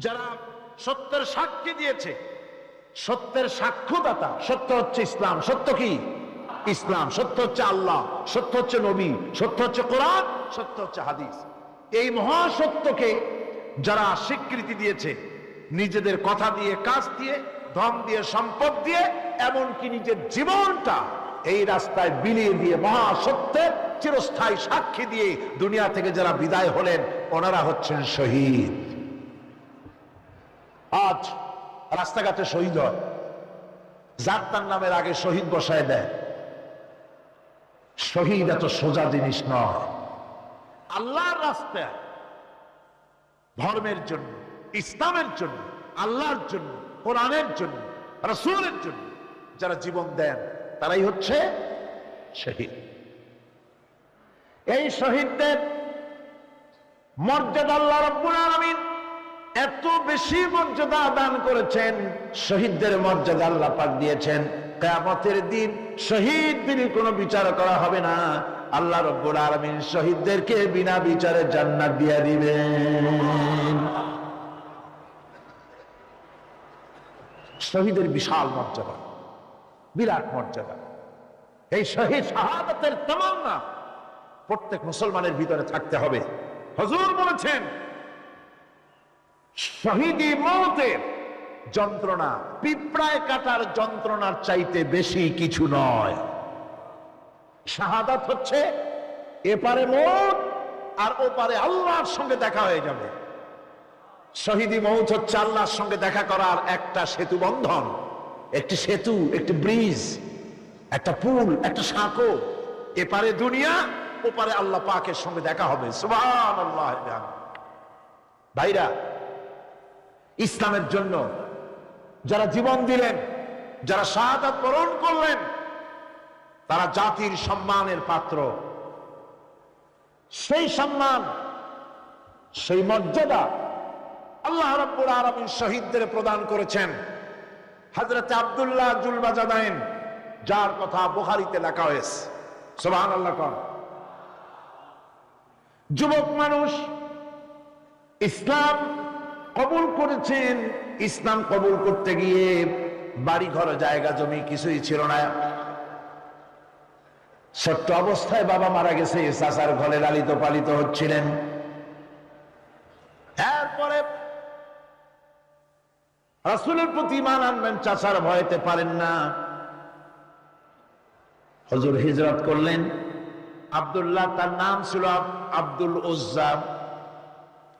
যারা সত্যের সাক্ষী দিয়েছে, সত্যের সাক্ষ্যদাতা। সত্য হচ্ছে ইসলাম। সত্য কি? ইসলাম। সত্য হচ্ছে আল্লাহ, সত্য হচ্ছে নবী, সত্য হচ্ছে কোরআন, সত্য হচ্ছে হাদিস। এই মহাসত্যকে যারা স্বীকৃতি দিয়েছে নিজেদের কথা দিয়ে, কাজ দিয়ে, ধন দিয়ে, সম্পদ দিয়ে, এমনকি নিজের জীবনটা এই রাস্তায় বিলিয়ে দিয়ে মহাসত্যের চিরস্থায়ী সাক্ষী দিয়ে দুনিয়া থেকে যারা বিদায় হলেন, ওনারা হচ্ছেন শহীদ। আজ রাস্তাঘাটে শহীদ হয়, যার তার নামের আগে শহীদ বসায় দেয়। শহীদ এত সোজা জিনিস নয়। আল্লাহর রাস্তায় ধর্মের জন্য, ইসলামের জন্য, আল্লাহর জন্য, কোরআনের জন্য, রাসূলের জন্য যারা জীবন দেন, তারাই হচ্ছে শহীদ। এই শহীদদের মর্যাদা আল্লাহ রাব্বুল আলামিন এত বেশি মর্যাদা দান করেছেন। শহীদদের মর্যাদা আল্লাহ পাক দিয়েছেন, কিয়ামতের দিন শহীদদের কোনো বিচার করা হবে না। আল্লাহ রাব্বুল আলামিন শহীদদেরকে বিনা বিচারে জান্নাত দিয়ে দিবেন। শহীদের বিশাল মর্যাদা, বিরাট মর্যাদা। এই শহীদ শাহাদাতের তামান্না প্রত্যেক মুসলমানের ভিতরে থাকতে হবে। হুজুর বলেছেন, শহীদি মওতের যন্ত্রণা পিঁপড়ায় কাটার যন্ত্রণার চাইতে বেশি কিছু নয়। শাহাদাত হচ্ছে এপারে মওত আর ওপারে আল্লাহর সঙ্গে দেখা হয়ে যাবে। শহীদি মওত হচ্ছে আল্লাহর সঙ্গে দেখা করার একটা সেতু বন্ধন, একটি সেতু, একটি ব্রিজ, একটা পুল, একটা সাঁকো। এপারে দুনিয়া, ওপারে আল্লাহ পাকের সঙ্গে দেখা হবে। সুবহানাল্লাহ। ভাইরা, ইসলামের জন্য যারা জীবন দিলেন, যারা শাহাদাত বরণ করলেন, তারা জাতির সম্মানের পাত্র। সেই সম্মান, সেই মর্যাদা আল্লাহ রাব্বুল আলামিন শহীদদের প্রদান করেছেন। হযরত আব্দুল্লাহ জুলবাজাদাইন, যার কথা বুখারীতে লেখা হয়েছে, সুবহানাল্লাহ। যুবক মানুষ ইসলাম কবুল করেছেন। ইসলাম কবুল করতে গিয়ে বাড়ি ঘর, জায়গা জমি কিছুই ছিল না। ছোট্ট অবস্থায় বাবা মারা গেছে, চাচার ঘরে লালিত পালিত হচ্ছিলেন। এরপরে রাসূলের প্রতি ঈমান আনবেন, চাচার ভয়তে পারেন না। হুজুর হিজরত করলেন। আব্দুল্লাহ, তার নাম ছিল আব্দুল উজ্জা।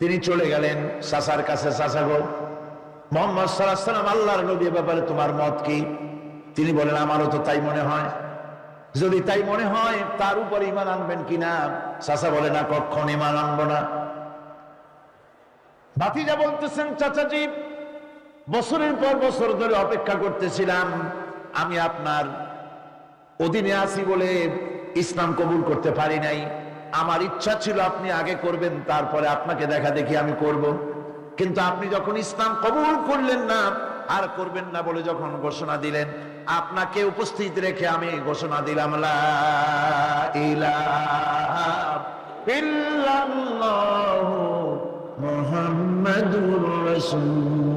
তিনি চলে গেলেন চাচার কাছে। চাচা গো, মুহাম্মদ সাল্লাল্লাহু আলাইহি ওয়াসাল্লাম আল্লাহর নবীর ব্যাপারে তোমার মত কি? তিনি বলেন, আমারও তো তাই মনে হয়। যদি তাই মনে হয়, তার উপর ঈমান আনবেন কিনা? চাচা বলে, না, কখন ঈমান আনবো না। ভাতিজা বলতেছেন, চাচাজি, বছরের পর বছর ধরে অপেক্ষা করতেছিলাম, আমি আপনার অধীনে আছি বলে ইসলাম কবুল করতে পারি নাই। আমার ইচ্ছা ছিল আপনি আগে করবেন, তারপরে আপনাকে দেখা দেখি আমি করব। কিন্তু আপনি যখন ইসলাম কবুল করলেন না, আর করবেন না বলে যখন ঘোষণা দিলেন, আপনাকে উপস্থিত রেখে আমি ঘোষণা দিলাম, লা ইলাহা ইল্লাল্লাহু মুহাম্মাদুর রাসূলুল্লাহ।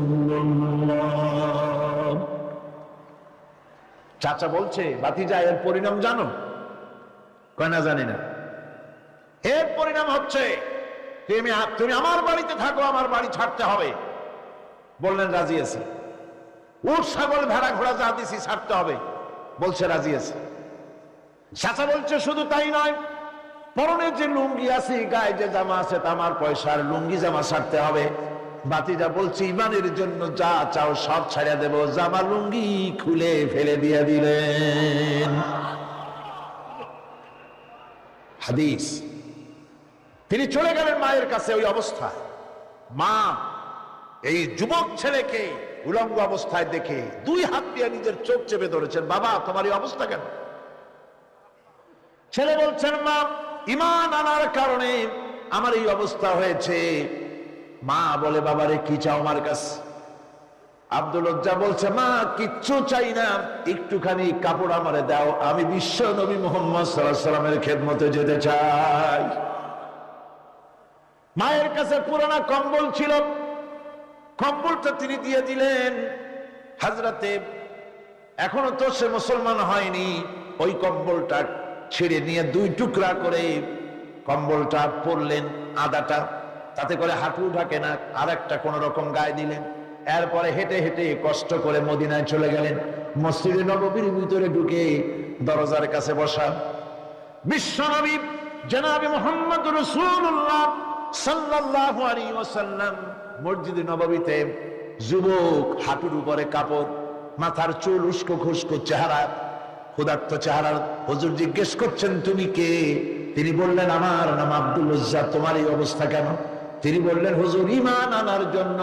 চাচা বলছে, ভাতিজা, এর পরিণাম জানো? কয় না, জানি না। এর পরিণাম হচ্ছে তুমি আমার বাড়িতে থাকো, আমার বাড়ি ছাড়তে হবে। বললেন, রাজি আছে। উট, ছাগল, ভেড়া, ঘোড়া যা দিছি ছাড়তে হবে। বলছে, রাজি আছে। চাচা বলছে, শুধু তাই নয়, পরনে যে লুঙ্গি আছে, গায়ে যে জামা আছে, তামার পয়সার লুঙ্গি জামা ছাড়তে হবে। ভাতিজা বলছে, ইমানের জন্য যা চাও সব ছাড়িয়ে দেব। জামা লুঙ্গি খুলে ফেলে দিয়ে দিলেন। হাদিস। তিনি চলে গেলেন মায়ের কাছে। ওই অবস্থায় মা এই যুবক ছেলেকে উলঙ্গ অবস্থায় দেখে দুই হাত দিয়ে নিজের চোখ চেপে ধরেছেন। বাবা, তোমার এই অবস্থা কেন? ছেলে বলছেন, মা, ঈমান আনার কারণে আমার এই অবস্থা হয়েছে। মা বলে, বাবারে, কি চাও আমার কাছে? আব্দুল উজ্জা বলছে, মা, কিচ্ছু চাই না, একটুখানি কাপড় আমারে দাও, আমি বিশ্ব নবী মুহাম্মদ সাল্লাল্লাহু আলাইহি ওয়াসাল্লামের খেদমতে যেতে চাই। মায়ের কাছে পুরানা কম্বল ছিল, কম্বলটা তিনি দিয়ে দিলেন হযরতে। এখনো তো সে মুসলমান হয়নি। ওই কম্বলটা ছিঁড়ে নিয়ে দুই টুকরা করে কম্বলটা পরলেন, আদাটা, তাতে করে হাঁটু ঢাকে না, আর একটা কোন রকম গায়ে দিলেন। এরপরে হেঁটে হেঁটে কষ্ট করে মদিনায় চলে গেলেন। মসজিদে নববীর ভিতরে ঢুকে দরজার কাছে বসা বিশ্বনবী জনাবে মুহাম্মদ রাসূলুল্লাহ সাল্লাল্লাহু আলাইহি ওয়াসাল্লাম মসজিদে নববীতে, যুবক, হাঁটুর উপরে কাপড়, মাথার চুল, উস্কো খুস্কো চেহারা, ক্ষুধার্ত চেহারা। হুজুর জিজ্ঞেস করছেন, তুমি কে? তিনি বললেন, আমার নাম আব্দুল উজ্জা। তোমার এই অবস্থা কেন? তিনি বললেন, হুজুর, ঈমান আনার জন্য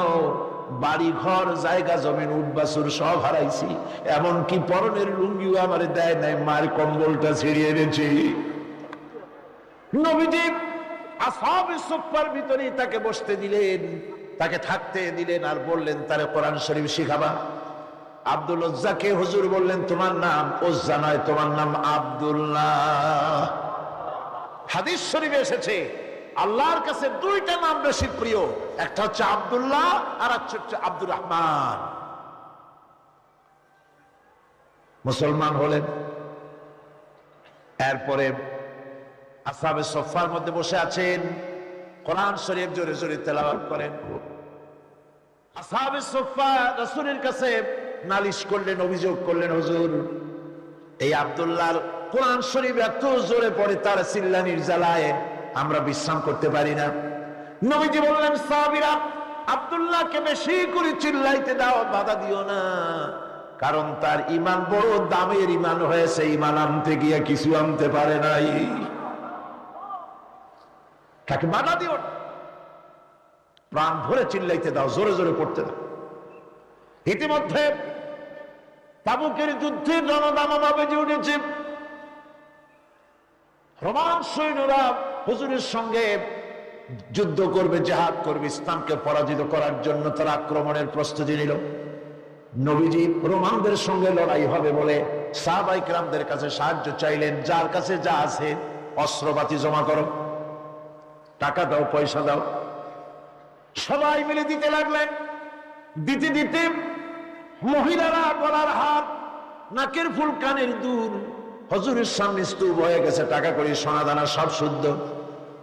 বাড়ি ঘর জায়গা জমিন উট বাছুর সব হারাইছি, এমনকি পরনের লুঙ্গিও আমারে দেয় নাই, মার কম্বলটা ছিঁড়িয়ে এনেছি। নবীজি আসহাবে সুফফার ভিতরে তাকে বসতে দিলেন, তাকে থাকতে দিলেন, আর বললেন তারে কোরআন শরীফ শিখাবা। আব্দুল উজ্জাকে হুজুর বললেন, তোমার নাম উজ্জা নয়, তোমার নাম আব্দুল্লাহ। হাদিস শরীফে এসেছে আল্লাহর কাছে দুইটা নাম বেশি প্রিয়, একটা হচ্ছে আব্দুল্লাহ আর একটা হচ্ছে আব্দুর রহমান। মুসলমান হলেন। এরপরে আসহাবে সুফফার মধ্যে বসে আছেন, কোরআন শরীফ জোরে জোরে তেলাওয়াত করেন। আসহাবে সুফফা রাসূলের কাছে নালিশ করলেন, অভিযোগ করলেন, হুজুর, এই আব্দুল্লাহর কোরআন শরীফ এত জোরে পড়ে, তার চিল্লানির জ্বালায় আমরা বিশ্রাম করতে পারি না। নবীজি বললেন, সাহাবীরা, আব্দুল্লাহকে বেশি করে চিল্লাইতে দাও, বাধা দিও না, কারণ তার ঈমান বড় দামের ঈমান হয়েছে, ঈমান আনতে গিয়ে কিছু আনতে পারে নাই। তাকে বাধা দিও না, প্রাণ ভরে চিল্লাইতে দাও, জোরে জোরে পড়তে দাও। ইতিমধ্যে তাবুকের যুদ্ধের রণদামামা বেজে উঠেছে। রোমান সৈন্যরা হুজুরের সঙ্গে যুদ্ধ করবে, জিহাদ করবে, ইসলামকে পরাজিত করার জন্য তারা আক্রমণের প্রস্তুতি নিল। নবীজি রোমানদের সঙ্গে লড়াই হবে বলে সাহাবায়ে কেরামদের কাছে সাহায্য চাইলেন, যার কাছে যা আছে অস্ত্রপাতি জমা করো, টাকা দাও, পয়সা দাও। সবাই মিলে দিতে লাগলেন। দিতে দিতে মহিলারা গলার হাত, নাকের ফুল, কানের দুল হুজুরের সামনে স্তূপ হয়ে গেছে, টাকা করি, সোনা দানা সব শুদ্ধ।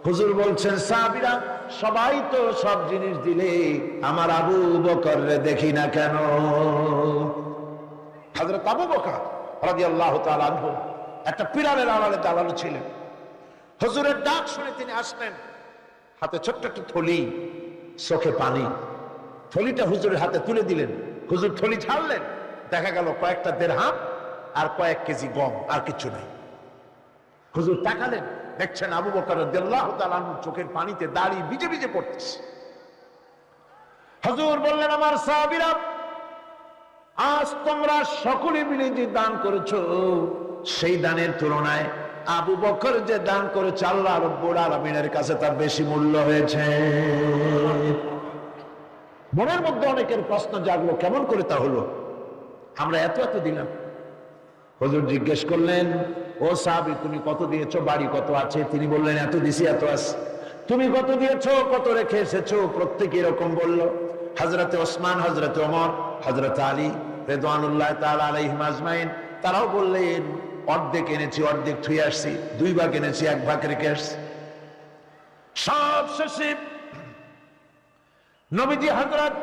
হুজুর বলছেন, সাহাবীরা, সবাই তো সব জিনিস দিলে, আমার আবু বকর রে দেখি না কেন? হযরত আবু বকর রাদিয়াল্লাহু তাআলা আনহু একটা পিলারের আড়ালে দাঁড়ানো ছিলেন। হুজুরের ডাক শুনে তিনি আসলেন, হাতে ছোট্ট একটা থলি, চোখে পানি। থলিটা হুজুরের হাতে তুলে দিলেন। হুজুর থলি ছাড়লেন, দেখা গেল কয়েকটা দিরহাম আর কয়েক কেজি গম, আর কিছু নাই। হুজুর তাকালেন, দেখছেন আবু বকর রাদিয়াল্লাহু তাআলা আনহু চোখের পানিতে দাড়ি ভিজে ভিজে পড়তেছে। হুজুর বললেন, আমার সাহাবীরা, আজ তোমরা সকলে মিলে যে দান করেছো, সেই দানের তুলনায় আবু বকর যে দান করেছে, আল্লাহ রাব্বুল আলামিনের কাছে তার বেশি মূল্য হয়েছে। মনের মধ্যে অনেকের প্রশ্ন জাগলো, কেমন করে তা হলো? আমরা এত এত দিলাম। হুজুর জিজ্ঞেস করলেন, ও সাহাবী, তুমি কত দিয়েছো? বাড়ি কত আছে? তিনি বললেন, এত দিছি, এত আছে। তুমি কত দিয়েছো? কত রেখে এসেছো? প্রত্যেকে এরকম বলল। হযরতে ওসমান, হযরতে ওমর, হযরতে আলী রিদওয়ানুল্লাহ তাআলা আলাইহিম আজমাইন, তারাও বললেন, অর্ধেক এনেছি, অর্ধেক থুয়ে আসছি, 2 ভাগ এনেছি, 1 ভাগ রেখে আসছি। সব শেষে নবীজি হযরত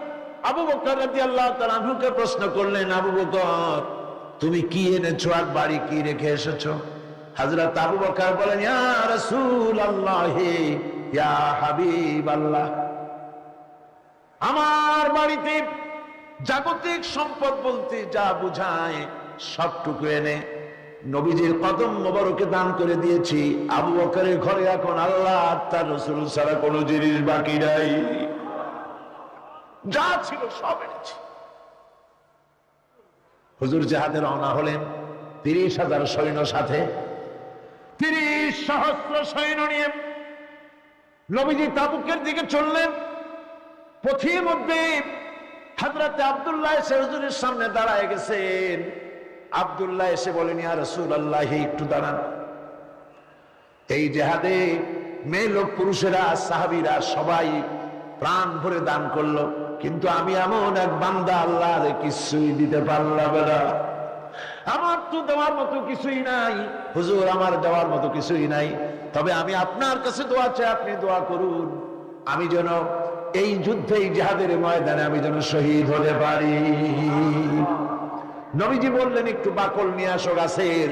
আবু বকর রাদিয়াল্লাহু তাআলা আনহুকে প্রশ্ন করলেন, আবু বকর, তুমি কি এনেছো আর বাড়ি কি রেখে এসেছো? হযরত আবু বকর বলেন, ইয়া রাসূলুল্লাহ, ইয়া হাবিবাল্লাহ, আমার বাড়িতে জাগতিক সম্পদ বলতে যা বুঝায় সবটুকু এনে নবীজির কদম মোবারকে দান করে দিয়েছি। আবু বকরের ঘরে এখন আল্লাহ আর তার রাসূল ছাড়া কোনো জিনিস বাকি নাই, যা ছিল সব এনেছি। হুজুর জিহাদে রওনা হলেন 30,000 সৈন্য সাথে, 30 সহস্র সৈন্য নিয়ে নবীজি তাবুকের দিকে চললেন। পথের মধ্যে হযরত আব্দুল্লাহ এসে হুজুরের সামনে দাঁড়ায় গেছেন। আব্দুল্লাহ এসে বলেন, ইয়া রাসূলুল্লাহ, একটু দাঁড়ান। এই জিহাদে মেয়ে লোক পুরুষেরা সাহাবীরা সবাই প্রাণ ভরে দান করলো, কিন্তু আমি এমন এক বান্দা, আল্লাহর কিছুই দিতে পারলাম না। আমার তো দেওয়ার মতো কিছুই নাই হুজুর, আমার দেওয়ার মতো কিছুই নাই। তবে আমি আপনার কাছে দোয়া চাই, আপনি দোয়া করুন আমি যেন এই যুদ্ধে, এই জিহাদের ময়দানে আমি যেন শহীদ হতে পারি। নবীজি বললেন, একটু বাকল নিয়ে আসো গাছের।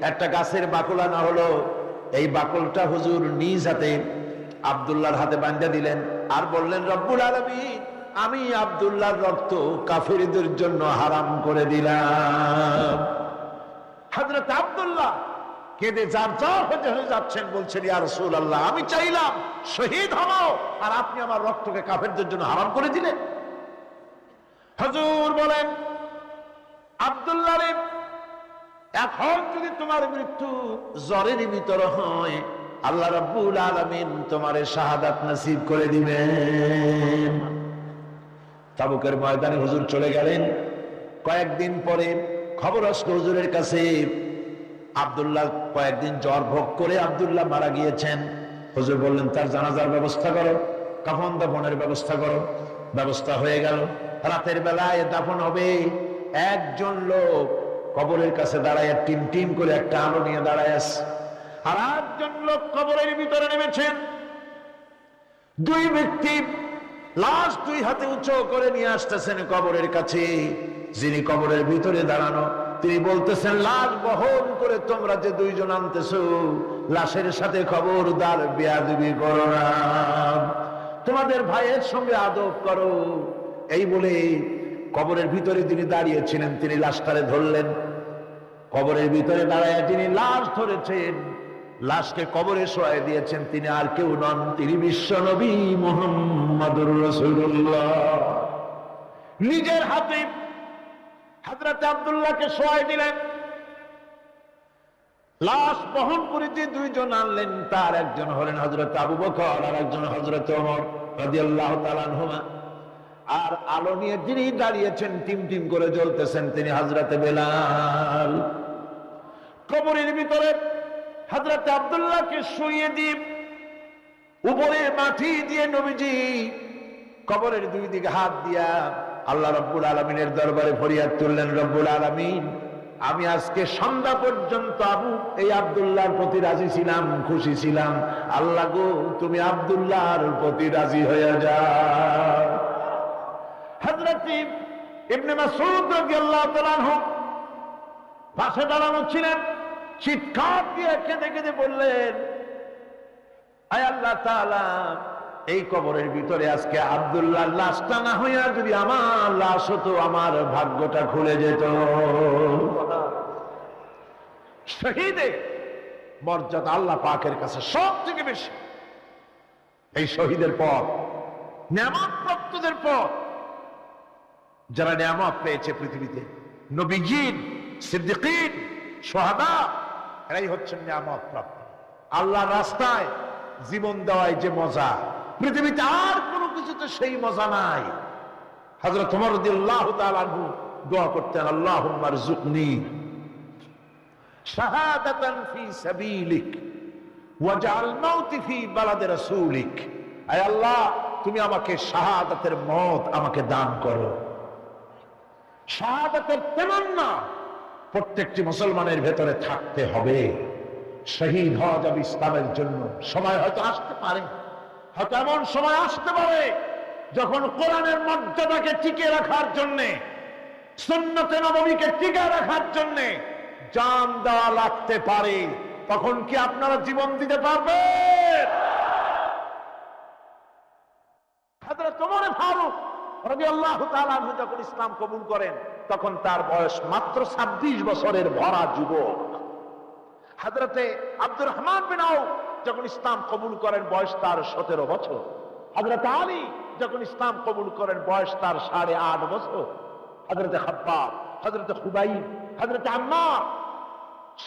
একটা গাছের বাকল আনা হলো। এই বাকলটা হুজুর নিজ হাতে আব্দুল্লাহর হাতে বাঁধা দিলেন, আর বললেন, রব্বুল আলামিন, আমি আব্দুল্লাহর রক্ত কাফিরদের জন্য হারাম করে দিলাম। হযরত আব্দুল্লাহ কেঁদে জারজার হয়ে যাচ্ছেন, বলছেন, ইয়া রাসূলুল্লাহ, আমি চাইলাম শহীদ হব, আর আপনি আমার রক্তকে কাফেরদের জন্য হারাম করে দিলেন। হুজুর বলেন, আব্দুল্লাহ রে, এখন যদি তোমার মৃত্যু জ্বরের ভিতর হয়, আল্লাহ রাব্বুল আলামিন তোমারে শাহাদাত নসিব করে দিবেন। তাবুকের ময়দানে হুজুর চলে গেলেন। কয়েকদিন পরে খবর আসলো হুজুরের কাছে, আব্দুল্লাহ কয়েকদিন জ্বর ভোগ করে আব্দুল্লাহ মারা গিয়েছেন। হুজুর বললেন, তার জানাজার ব্যবস্থা করো, কাফন দাফনের ব্যবস্থা করো। ব্যবস্থা হয়ে গেল। রাতের বেলায় দাফন হবে। একজন লোক কবরের কাছে দাঁড়ায় টিম টিম করে একটা আলো নিয়ে দাঁড়ায় আছে, আর একজন লোক কবরের ভিতরে নেমেছেন। দুই ব্যক্তি লাশ দুই হাতে উঁচু করে নিয়ে আসতেছেন কবরের কাছে। যিনি কবরের ভিতরে দাঁড়ানো, তিনি বলতেছেন, লাশ বহন করে তোমরা যে দুইজন আনতেছো, লাশের সাথে খবরদার বেয়াদবি করো না, তোমাদের ভাইয়ের সঙ্গে আদব করো। এই বলে কবরের ভিতরে যিনি দাঁড়িয়েছিলেন, তিনি লাশটারে ধরলেন। কবরের ভিতরে দাঁড়ায় তিনি লাশ ধরেছেন, লাশকে কবরে শোয়াই দিয়েছেন। তিনি আর কেউ নন, তিনি বিশ্ব নবী মুহাম্মদুর রাসূলুল্লাহ। নিজের হাতে হযরত আব্দুল্লাহকে শোয়াই দিলেন। লাশ বহন করে যে দুইজন আনলেন, তার একজন হলেন হযরত আবু বকর, আর একজন হযরত ওমর রাদিয়াল্লাহু তাআলা আনহুমা। আর আলো নিয়ে যিনি দাঁড়িয়েছেন, টিম টিম করে জ্বলতেছেন, তিনি হযরত বেলাল। কবরের ভিতরে হযরত আব্দুল্লাহকে শুইয়ে দিয়ে উপরে মাটি দিয়ে নবীজি কবরের দুই দিকে হাত দিয়া আল্লাহ রাব্বুল আলামিনের দরবারে ফরিয়াদ তুললেন, রব্বুল আলামিন, আমি আজকে সন্ধ্যা পর্যন্ত এই আব্দুল্লাহর প্রতি রাজি ছিলাম, খুশি ছিলাম। আল্লাহ গো, তুমি আব্দুল্লাহর প্রতি রাজি হয়ে যাও। হযরত ইবনে মাসউদ রাদিয়াল্লাহু তাআলা আনহু পাশে দাঁড়ানো ছিলেন। চিৎকার দিয়ে কেঁদে কেঁদে বললেন, আয় আল্লাহ তাআলা, এই কবরের ভিতরে আজকে আব্দুল্লাহর লাশটা না হইয়া যদি আমার লাশ হতো, আমার ভাগ্যটা খুলে যেত। শহীদের মর্যাদা আল্লাহ পাকের কাছে সব থেকে বেশি। এই শহীদের পর, নিয়ামত প্রাপ্তদের পর, যারা নিয়ামত পেয়েছে পৃথিবীতে, নবীগণ, সিদ্দিকীন, শুহাদা, এরাই হচ্ছেন নিয়ামত প্রাপ্ত। আল্লাহর রাস্তায় জীবন দেওয়ায় যে মজা, পৃথিবীতে আর কোনো কিছুতে সেই মজা নাই। হযরত ওমর রাদিয়াল্লাহু তাআলা আনহু দোয়া করতেন, আল্লাহুম্মা রযুকনি শাহাদাতান ফি সাবিলিক ওয়াজআল মাউতি ফি বালাদি রাসূলিক। আয় আল্লাহ, তুমি আমাকে শাহাদাতের মওত আমাকে দান করো। শাহাদাতের তামান্না প্রত্যেকটি মুসলমানের ভেতরে থাকতে হবে। শহীদ হওয়া যাবে ইসলামের জন্য। সময় হয়তো আসতে পারে, হয়তো এমন সময় আসতে পারে যখন কোরআনের মর্যাদাকে টিকে রাখার জন্য, সুন্নতে নববীকে টিকে রাখার জন্য জান দেওয়া লাগতে পারে। তখন কি আপনারা জীবন দিতে পারবেন? হযরত ওমর ফারুক রাদিয়াল্লাহু তাআলা আনহু যখন ইসলাম কবুল করেন, তখন তার বয়স মাত্র 26 বছরের ভরা যুবক। হযরতে আব্দুর রহমান বিন আউফ যখন ইসলাম কবুল করেন, বয়স তার 17 বছর। হযরত আলী যখন ইসলাম কবুল করেন, বয়স তার 8.5 বছর। হযরতে খাব্বাব, হযরতে খুবাইব, হযরতে আম্মার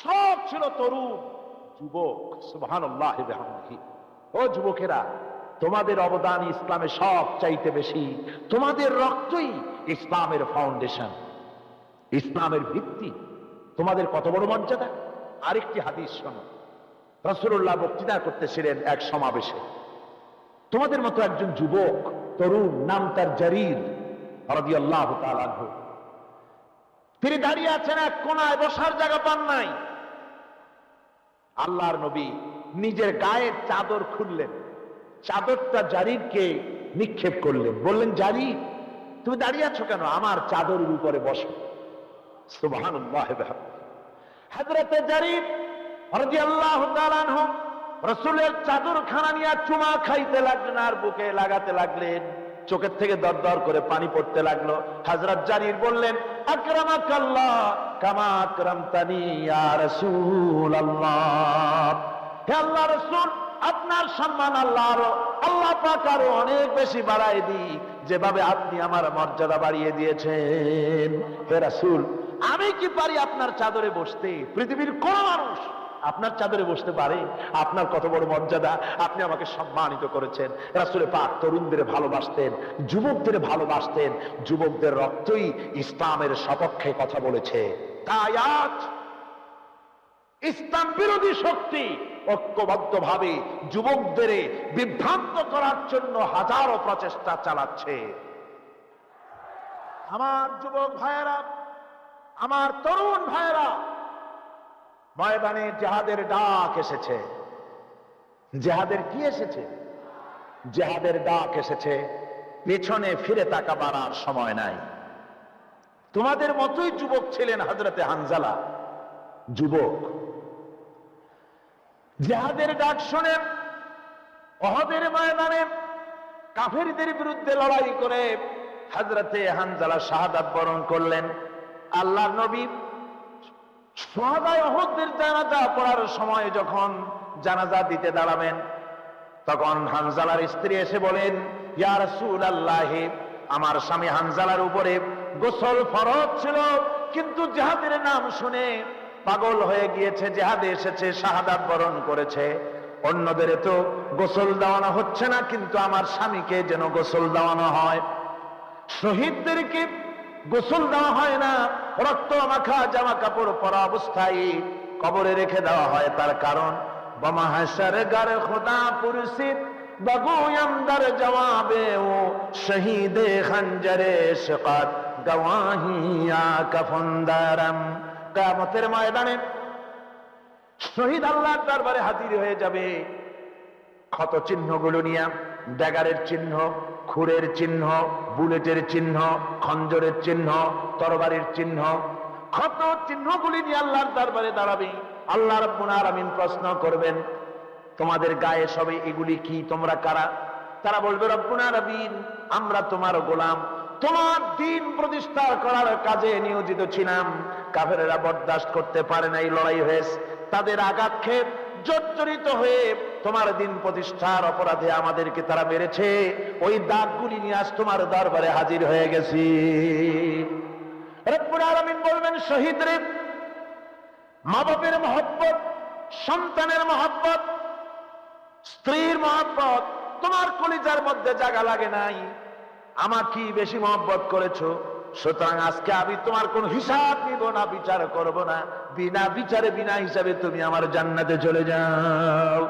সব ছিল তরুণ যুবক। সুবহানাল্লাহি ওয়া বিহামদিহি। ও যুবকেরা, তোমাদের অবদান ইসলামে সব চাইতে বেশি। তোমাদের রক্তই ইসলামের ফাউন্ডেশন, ইসলামের ভিত্তি। তোমাদের কত বড় মর্যাদা। আরেকটি হাদিস শোনো। রাসূলুল্লাহ বক্তৃতা করতেছিলেন এক সমাবেশে। তোমাদের মতো একজন যুবক তরুণ, নাম তার জারির রাদিয়াল্লাহু তাআলা আনহু। তিনি দাঁড়িয়ে আছেন এক কোনায়, বসার জায়গা পান নাই। আল্লাহর নবী নিজের গায়ের চাদর খুললেন, চাদরটা জারিরকে নিক্ষেপ করলেন, বললেন, জারির তুমি দাঁড়িয়ে আছো কেন? আমার চাদরের উপরে বসো। সুবহানাল্লাহ। হযরতে জারির রাদিয়াল্লাহু তাআলা আনহু রাসূলের চাদরখানা নিয়ে চুমা খাইতে লাগলেন আর বুকে লাগাতে লাগলেন। চোখের থেকে দরদর করে পানি পড়তে লাগলো। হযরত জারির বললেন, আকরামাকাল্লাহ কামা আকরামতানি ইয়া রাসূলুল্লাহ। হে আল্লাহর রাসূল, আপনার সম্মান আল্লাহ পাক আরো অনেক বেশি বাড়ায় দিক, যেভাবে আপনি আমার মর্যাদা বাড়িয়ে দিয়েছেন। হে রাসূল, আমি কি পারি আপনার চাদরে বসতে? পৃথিবীর কোন মানুষ আপনার চাদরে বসতে পারে? আপনার কত বড় মর্যাদা, আপনি আমাকে সম্মানিত করেছেন। রাসূল পাক তরুণদের ভালোবাসতেন, যুবকদের ভালোবাসতেন। যুবকদের রক্তই ইসলামের সপক্ষে কথা বলেছে। তাই আজ ইসলাম বিরোধী শক্তি ঐক্যবদ্ধভাবে যুবকদের বিভ্রান্ত করার জন্য হাজারো প্রচেষ্টা চালাচ্ছে। আমার যুবক ভাইয়েরা, আমার তরুণ ভাইয়েরা, ময়দানে জিহাদের ডাক এসেছে। জিহাদের কি এসেছে? জিহাদের ডাক এসেছে। পেছনে ফিরে তাকাবার আর সময় নাই। তোমাদের মতোই যুবক ছিলেন হযরতে হানজালা, যুবক। জিহাদের ডাক শুনে উহুদের ময়দানে কাফেরদের বিরুদ্ধে লড়াই করে হযরতে হানজালা শাহাদাত বরণ করলেন। আল্লাহর নবী শুহাদায়ে উহুদের জানাজা পড়ার সময় যখন জানাজা দিতে দাঁড়াবেন, তখন হানজালার স্ত্রী এসে বলেন, ইয়া রাসূলুল্লাহ, আমার স্বামী হানজালার উপরে গোসল ফরজ ছিল, কিন্তু জিহাদের নাম শুনে পাগল হয়ে গিয়েছে, জিহাদে এসেছে, শাহাদাত বরণ করেছে। অন্যদের তো গোসল দেওয়ানো হচ্ছে না, কিন্তু আমার স্বামীকে যেন গোসল দেওয়ানো হয়। শহীদদেরকে গোসল দেওয়া হয় না, রক্ত মাখা জামা কাপড় পরা অবস্থায় কবরে রেখে দেওয়া হয়। তার কারণ বমাহাশার গার খোদা পুরসিদ বগুয়াম দার জবাবে ও শহীদে খঞ্জরে শিকাত গওয়াহিয়া কাফনদারম। কিয়ামতের ময়দানে শহীদ আল্লাহর দরবারে হাজির হয়ে যাবে ক্ষত চিহ্নগুলো নিয়ে, ড্যাগারের চিহ্ন, খুরের চিহ্ন, বুলেটের চিহ্ন, খঞ্জরের চিহ্ন, তরবারির চিহ্ন, ক্ষত চিহ্নগুলি নিয়ে আল্লাহর দরবারে দাঁড়াবে। আল্লাহ রাব্বুল আলামিন প্রশ্ন করবেন, তোমাদের গায়ে সবে এগুলি কি? তোমরা কারা? তারা বলবে, রব্বুল আলামিন, আমরা তোমার গোলাম, তোমার দ্বীন প্রতিষ্ঠা করার কাজে নিয়োজিত ছিলাম। কাফেরেরা বরদাস্ত করতে পারে নাই, লড়াই হয়েছে, তাদের আঘাত খেয়ে জর্জরিত হয়ে তোমার দ্বীন প্রতিষ্ঠার অপরাধে আমাদেরকে তারা মেরেছে। ওই দাগগুলি নিয়ে আজ তোমার দরবারে হাজির হয়ে গেছি। রব্বুল আলামিন বলবেন, শহীদরে, মা বাপের মহব্বত, সন্তানের মহব্বত, স্ত্রীর মহব্বত তোমার কলিজার মধ্যে জায়গা লাগে নাই, আমাকে বেশি মহব্বত করেছো, সুতরাং আজকে আমি তোমার কোন হিসাব নিব না, বিচার করব না, বিনা বিচারে বিনা হিসাবে তুমি আমার জান্নাতে চলে যাও।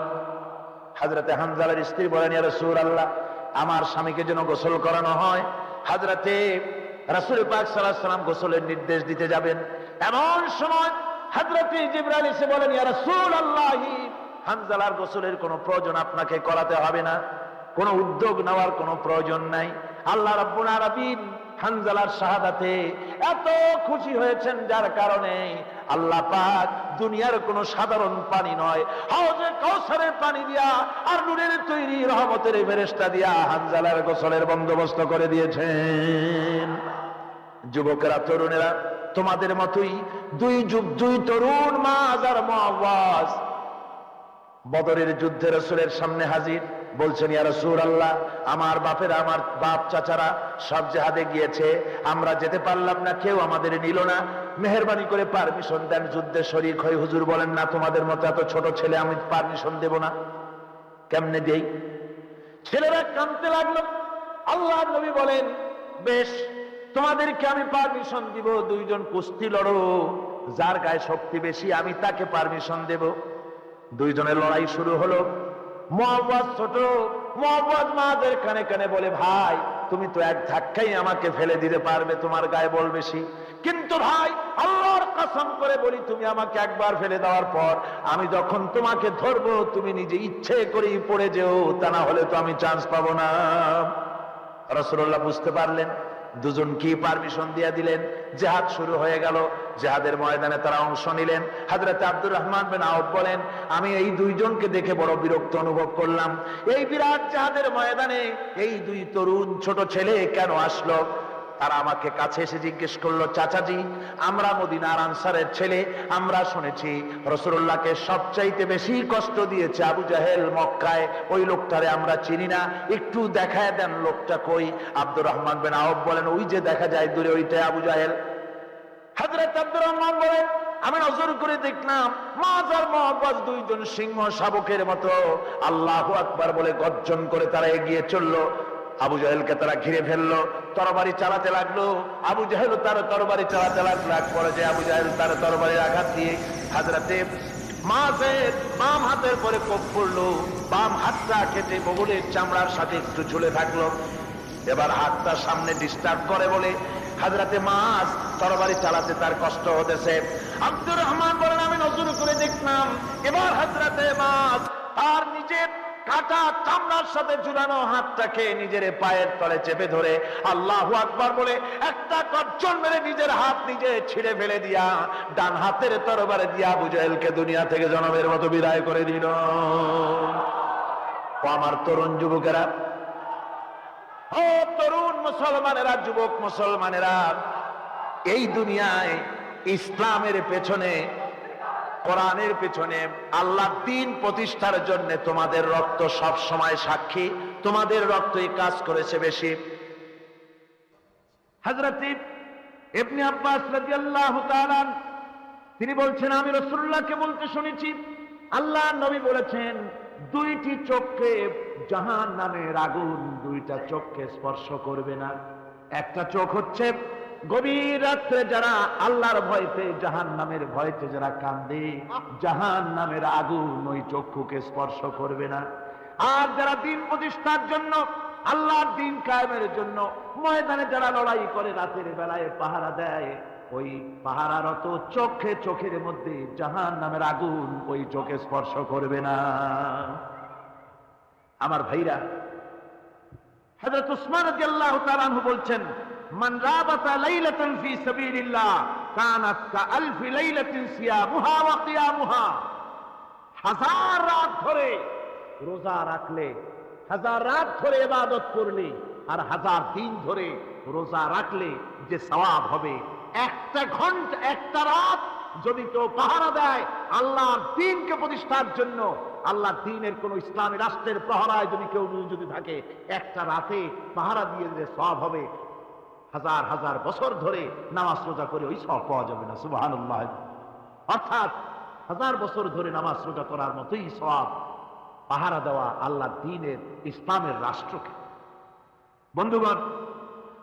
হযরতে হানজালার স্ত্রী বলেন, ইয়া রাসূলুল্লাহ, আমার স্বামীকে যেন গোসল করানো হয়। হযরতে রাসূল পাক সাল্লাল্লাহু আলাইহি ওয়াসাল্লাম গোসলের নির্দেশ দিতে যাবেন, এমন সময় হযরতে জিবরাইল এসে বলেন, ইয়া রাসূলুল্লাহ, হানজালার গোসলের কোনো প্রয়োজন আপনাকে করাতে হবে না, কোনো উদ্যোগ নেওয়ার কোনো প্রয়োজন নাই। আল্লাহ রাব্বুল আলামিন হানজালার শাহাদাতে এত খুশি হয়েছেন, যার কারণে আল্লাহ পাক দুনিয়ার কোনো সাধারণ পানি নয়, হাউজে কাউসারের পানি দিয়া আর নূরের তৈরি রহমতের ফেরেশতা দিয়া হানজালার গোসলের বন্দোবস্ত করে দিয়েছেন। যুবকেরা, তরুণেরা, তোমাদের মতোই দুই যুগ দুই তরুণ মায আর মুআওয়াজ বদরের যুদ্ধে রাসূলের সামনে হাজির, বলছেন, ইয়া রাসূলুল্লাহ, আমার বাপেরা, আমার বাপ চাচারা সব জিহাদে গিয়েছে, আমরা যেতে পারলাম না, কেউ আমাদের নিল না, মেহেরবানি করে পারমিশন দেন, যুদ্ধে শরীক হই। হুজুর বলেন, না, তোমাদের মতো এত ছোট ছেলে আমি পারমিশন দেব না। কেমনে দেই? ছেলেরা কাঁদতে লাগলো। আল্লাহর নবী বলেন, বেশ, তোমাদেরকে আমি পারমিশন দিব, দুইজন কুস্তি লড়ো, যার গায়ে শক্তি বেশি আমি তাকে পারমিশন দেব। দুইজনের লড়াই শুরু হলো। মুআওয়াজ ছোট, মুআওয়াজ মাদের কানে কানে বলে, ভাই তুমি তো এক ধাক্কাই আমাকে ফেলে দিতে পারবে, তোমার গায়ে বল বেশি, কিন্তু ভাই আল্লাহর কসম করে বলি, তুমি আমাকে একবার ফেলে দেওয়ার পর আমি যখন তোমাকে ধরবো তুমি নিজে ইচ্ছে করেই পড়ে যেও, তা না হলে তো আমি চান্স পাবো না। রাসূলুল্লাহ বুঝতে পারলেন, দুজনকে পারমিশন দিয়ে দিলেন, জিহাদ শুরু হয়ে গেল। জিহাদের ময়দানে তারা অংশ নিলেন। হযরত আব্দুর রহমান বিন আউফ বলেন, আমি এই দুইজনকে দেখে বড় বিরক্ত অনুভব করলাম। এই বিরাট জিহাদের ময়দানে এই দুই তরুণ ছোট ছেলে কেন আসলো? তারা আমাকে কাছে এসে জিজ্ঞেস করলো, চাচাজি আমরা মদিনার আনসারের ছেলে, আমরা শুনেছি রাসূলুল্লাহকে সবচাইতে বেশি কষ্ট দিয়েছে আবু জাহেল মক্কায়, ওই লোকটারে আমরা চিনি না, একটু দেখায় দেন লোকটা কই। আব্দুর রহমান বিন আউফ বলেন, ওই যে দেখা যায় দূরে, ওইটাই আবু জাহেল। হযরত আব্দুর রহমান বলেন, আমি নজর করে দেখলাম মায আর মুআওয়াজ দুইজন সিংহ শাবকের মতো আল্লাহু আকবার বলে গর্জন করে তারা এগিয়ে চললো। আবু জাহেলকে তারা ঘিরে ফেললো, তরবারি চালাতে লাগলো। আবু জাহেল তার তরবারি চালাতে লাগলো। এক পর্যায়ে আবু জাহেল তার তরবারির আঘাত দিয়ে হযরতে মাযের বাম হাতের পরে কোপ পড়লো, বাম হাতটা কেটে বগলের চামড়ার সাথে একটু ঝুলে থাকলো। এবার হাতটা সামনে ডিস্টার্ব করে বলে হযরতে মায তরবারি চালাতে তার কষ্ট হতেছে। আব্দুর রহমান বলেন, আমি নজর করে দেখলাম এবার হযরতে মায তার নিজের কাটা চামড়ার সাথে ঝুলানো হাতটাকে নিজের পায়ের তলে চেপে ধরে আল্লাহু আকবার বলে একটা গর্জন মেরে নিজের হাত নিজে ছিঁড়ে ফেলে দিয়া ডান হাতের তরবারি দিয়া আবু জাহেলকে দুনিয়া থেকে জনমের মতো বিদায় করে দিল। ও আমার তরুণ যুবকেরা, ও তরুণ মুসলমানেরা, যুবক মুসলমানেরা, এই দুনিয়ায় ইসলামের পেছনে, কোরআনের পেছনে, আল্লাহর দ্বীন প্রতিষ্ঠার জন্য তোমাদের রক্ত সব সময় সাক্ষী, তোমাদের রক্তই কাজ করেছে বেশি। হযরত ইবনে আব্বাস রাদিয়াল্লাহু তাআলা তিনি বলছেন, আমি রাসূলুল্লাহকে বলতে শুনেছি আল্লাহর নবী বলেছেন, দুইটি চোখকে জাহান্নামের আগুন দুইটা চোখকে স্পর্শ করবে না। একটা চোখ হচ্ছে গভীর রাত্রে যারা আল্লাহর ভয়তে, জাহান্নামের ভয়তে যারা কান্দে, জাহান্নামের আগুন ওই চক্ষুকে স্পর্শ করবে না। আর যারা দ্বীন প্রতিষ্ঠার জন্য, আল্লাহর দ্বীন কায়েমের জন্য ময়দানে যারা লড়াই করে, রাতের বেলায় পাহারা দেয়, ওই পাহারারত চোখে, চোখের মধ্যে জাহান্নামের আগুন ওই চোখে স্পর্শ করবে না। আমার ভাইরা, হযরত উসমান রাদিয়াল্লাহু তাআলা আনহু বলছেন, মান রাবাতা লাইলাতান ফি সাবিলিল্লাহ কানাত কাআলফি লাইলাতিন সিয়ামুহা ওয়া কিয়ামুহা। হাজার রাত ধরে রোজা রাখলে, হাজার রাত ধরে ইবাদত করলে, আর হাজার দিন ধরে রোজা রাখলে যে সওয়াব হবে, একটা ঘন্টা, একটা রাত যদি কেউ পাহারা দেয় আল্লাহর দ্বীনকে প্রতিষ্ঠার জন্য, আল্লাহর দ্বীনের কোন ইসলামী রাষ্ট্রের প্রহরায় যদি কেউ যদি থাকে, একটা রাতে পাহারা দিয়ে যে সওয়াব হবে, হাজার হাজার বছর ধরে নামাজ রোজা করে ওই সওয়াব পাওয়া যাবে না। সুবহানাল্লাহ। অর্থাৎ হাজার বছর ধরে নামাজ রোজা করার মতোই সওয়াব পাহারা দেওয়া আল্লাহর দ্বীনের, ইসলামের রাষ্ট্রকে। বন্ধুগণ,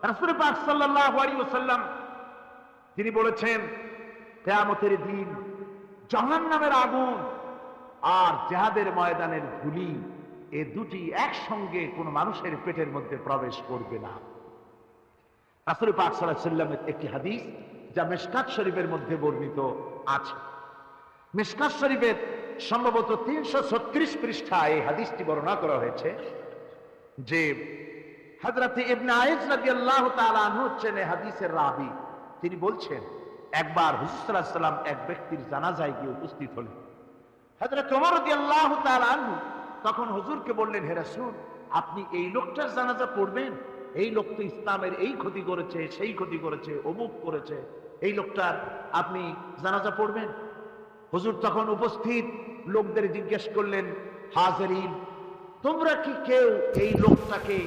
রাসূল পাক সাল্লাল্লাহু আলাইহি ওয়াসাল্লাম তিনি বলেছেন, কিয়ামতের দিন জাহান্নামের আগুন আর জিহাদের ময়দানের ধুলি, এই দুটি একসঙ্গে কোন মানুষের পেটের মধ্যে প্রবেশ করবে না। রাসূল পাক সাল্লাল্লাহু আলাইহি ওয়াসাল্লামের একটি হাদিস যা মিশকাত শরীফের মধ্যে বর্ণিত আছে। মিশকাত শরীফের সম্ভবত 336 পৃষ্ঠায় এই হাদিসটি বর্ণনা করা হয়েছে যে হযরত ইবনে আইস রাদিয়াল্লাহু তাআলা আনহু হচ্ছেন এই হাদিসের রাবী। তিনি বলছেন, একবার হুজুর সাল্লাল্লাহু আলাইহি ওয়াসাল্লাম এক ব্যক্তির জানাজায় গিয়ে উপস্থিত হলেন। হযরত ওমর রাদিয়াল্লাহু তাআলা আনহু তখন হুজুরকে বললেন, হে রাসূল, আপনি এই লোকটার জানাজা পড়বেন? এই লোক তো ইসলামের এই ক্ষতি করেছে, সেই ক্ষতি করেছে, অমুক করেছে, এই লোকটার আপনি জানাজা পড়বেন? হুজুর তখন উপস্থিত লোকদের জিজ্ঞেস করলেন, হাজিরিন, তোমরা কি কেউ এই লোকটাকে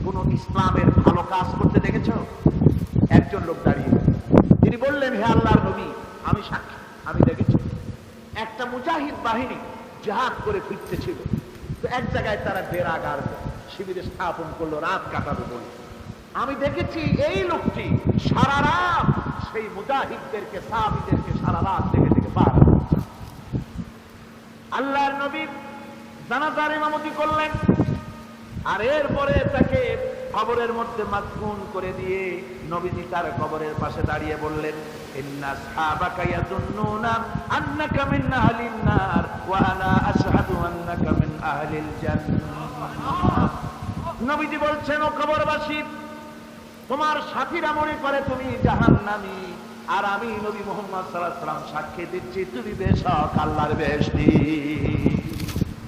কোন ইসলামের ভালো কাজ করতে দেখেছো? একজন লোক দাঁড়িয়ে তিনি বললেন, হে আল্লাহর নবী, আমি সাক্ষী, আমি দেখেছি একটা মুজাহিদ বাহিনী জিহাদ করে ফিরতেছিল, তো এক জায়গায় তারা ডেরা গাড়ল, শিবিরে স্থাপন করলো, রাত কাটাবে বলে। আমি দেখেছি এই লোকটি সারা রাত সেই মুজাহিদদেরকে, সাহাবীদেরকে সারা রাত থেকে থেকে পার। আল্লাহর নবী জানাজার ইমামতি করলেন, আর এরপরে তাকে কবরের মধ্যে মাদফুন করে দিয়ে নবীজি তার কবরের পাশে দাঁড়িয়ে বললেন, ইন্না সাহাবাকা ইয়াযুন্নুনা আন্নাকা মিন আহলিন নার ওয়া আনা আশহাদু আন্নাকা মিন আহলিল জান্নাহ। নবীজি বলছেন, ও কবরবাসী, তোমার সাথীরা মনে করে তুমি জাহান্নামী, আর আমি নবী মুহাম্মদ সাল্লাল্লাহু আলাইহি ওয়াসাল্লাম সাক্ষী দিচ্ছি তুমি বেশক আল্লাহর বেহেশতি,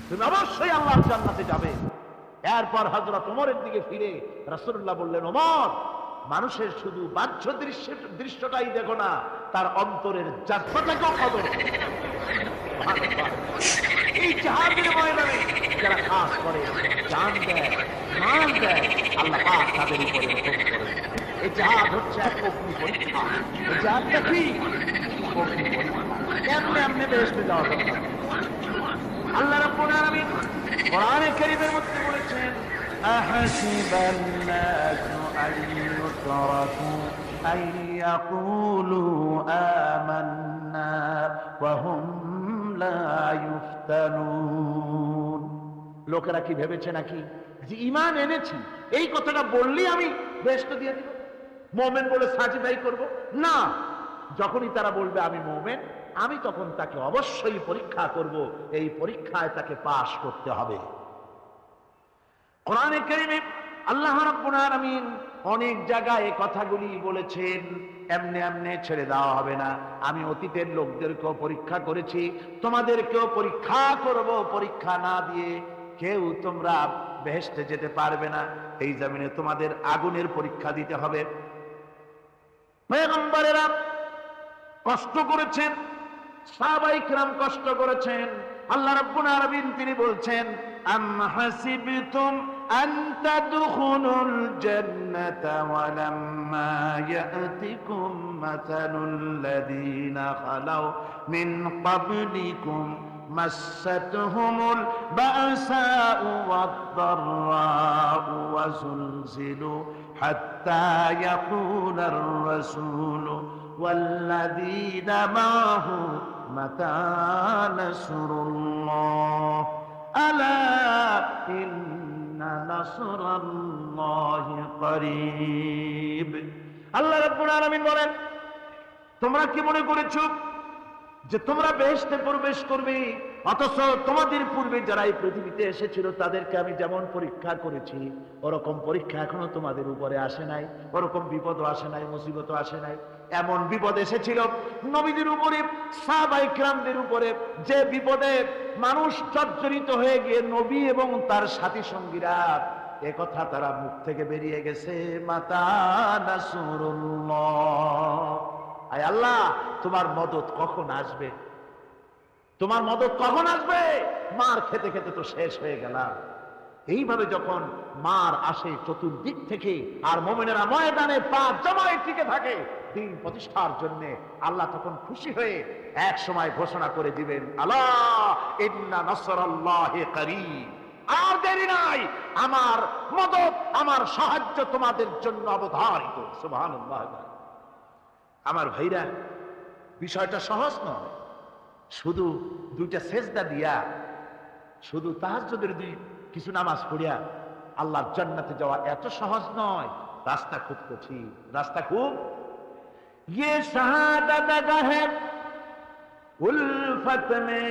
তুমি অবশ্যই আল্লাহর জান্নাতে যাবে। এরপর হযরত ওমরের দিকে ফিরে রাসূলুল্লাহ বললেন, ওমর, মানুষের শুধু বাহ্য দৃশ্যটাই দেখো না, তার অন্তরের জাযবাটাকেও কদর করো। এই জিহাদের ময়দানে যারা কাজ করে, জান দেয়, মাল দেয়, আল্লাহ পাক তাদের উপরে রহমত করেন। এই জিহাদ হচ্ছে এক অগ্নি পরীক্ষা। এই জিহাদটা কি? অগ্নি পরীক্ষা। কেমনে এমনি বেহেশতে যাওয়া যাবে না। আল্লাহ রাব্বুল আলামিন কোরআনে কারীমের মধ্যে বলেছেন, আহাসিবান নাসু আন ইউতরাকু আন ইয়াকুলু আমান্না ওয়া হুম লা ইফতানুন। লোকেরা কি ভেবেছে নাকি যে ঈমান এনেছি এই কথাটা বললেই আমি বেহেশত দিয়ে দিব, মুমিন বলে সার্টিফাই করব? না, যখনই তারা বলবে আমি মুমিন, আমি তখন তাকে অবশ্যই পরীক্ষা করব, এই পরীক্ষায় তাকে পাশ করতে হবে। কোরআনে কারীমে আল্লাহ রাব্বুল আলামিন অনেক জায়গায় এই কথাগুলি বলেছেন, এমনি এমনি ছেড়ে দেওয়া হবে না। আমি অতীতের লোকদেরকেও পরীক্ষা করেছি, তোমাদেরকেও পরীক্ষা করব। পরীক্ষা না দিয়ে কেউ তোমরা বেহেশতে যেতে পারবে না। এই জমিনে তোমাদের আগুনের পরীক্ষা দিতে হবে। পয়গম্বরেরা কষ্ট করেছেন, সাহাবায়ে কিরাম কষ্ট করেছেন। আল্লাহ রাব্বুল আলামিন তিনি বলছেন, আম হাসিবতুম আন তাদখুলুল জান্নাতা ওয়া লাম্মা ইয়াতিকুম মাসালুল লাযীনা খালাউ মিন ক্বাবলিকুম মাসাতহুমুল বাসাউ ওয়াদ-দাররাউ ওয়া যুলজিলু হাত্তা ইয়াকুলার রাসূলু والذين معه متى نصر الله ألا إن نصر الله قريب। আল্লাহ রাব্বুল আলামিন বলেন, তোমরা কি মনে করেছো যে তোমরা বেহেশতে প্রবেশ করবে, অথচ তোমাদের পূর্বে যারা এই পৃথিবীতে এসেছিল তাদেরকে আমি যেমন পরীক্ষা করেছি ওরকম পরীক্ষা এখনো তোমাদের উপরে আসে নাই, ওরকম বিপদও আসে নাই, মুসিবতও আসে নাই। এমন বিপদ এসেছিল নবীদের উপরে, সাহাবায়ে কিরামদের উপরে, যে বিপদে মানুষ জর্জরিত হয়ে গিয়ে নবী এবং তার সাথী সঙ্গীরা একথা তারা মুখ থেকে বেরিয়ে গেছে, মাতা নাসরুল্লাহ, আয় আল্লাহ তোমার মদদ কখন আসবে, তোমার মদদ কখন আসবে? মার খেতে খেতে তো শেষ হয়ে গেলাম। এইভাবে যখন মার আসে চতুর্দিক থেকে, আর মুমিনেরা ময়দানে পা জমায়ে টিকে থাকে দিন প্রতিষ্ঠার জন্য, আল্লাহ তখন খুশি হয়ে এক সময় ঘোষণা করে দিবেন, আলা ইন্না নাসরাল্লাহি করিব, আর দেরি নাই, আমার মদদ, আমার সাহায্য তোমাদের জন্য অবধারিত। সুবহানাল্লাহ। আমার ভাইরা, বিষয়টা সহজ নয়। শুধু দুইটা সেজদা দিয়া, শুধু তাহাজ্জুদের কিছু নামাজ পড়িয়া আল্লাহর জান্নাতে যাওয়া এত সহজ নয়। রাস্তা খুব কঠিন, রাস্তা খুব। ये शहादत है उल्फत में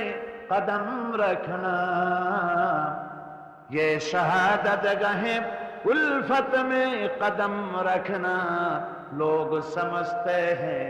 कदम रखना, ये शहादत है उल्फत में कदम रखना, लोग समझते हैं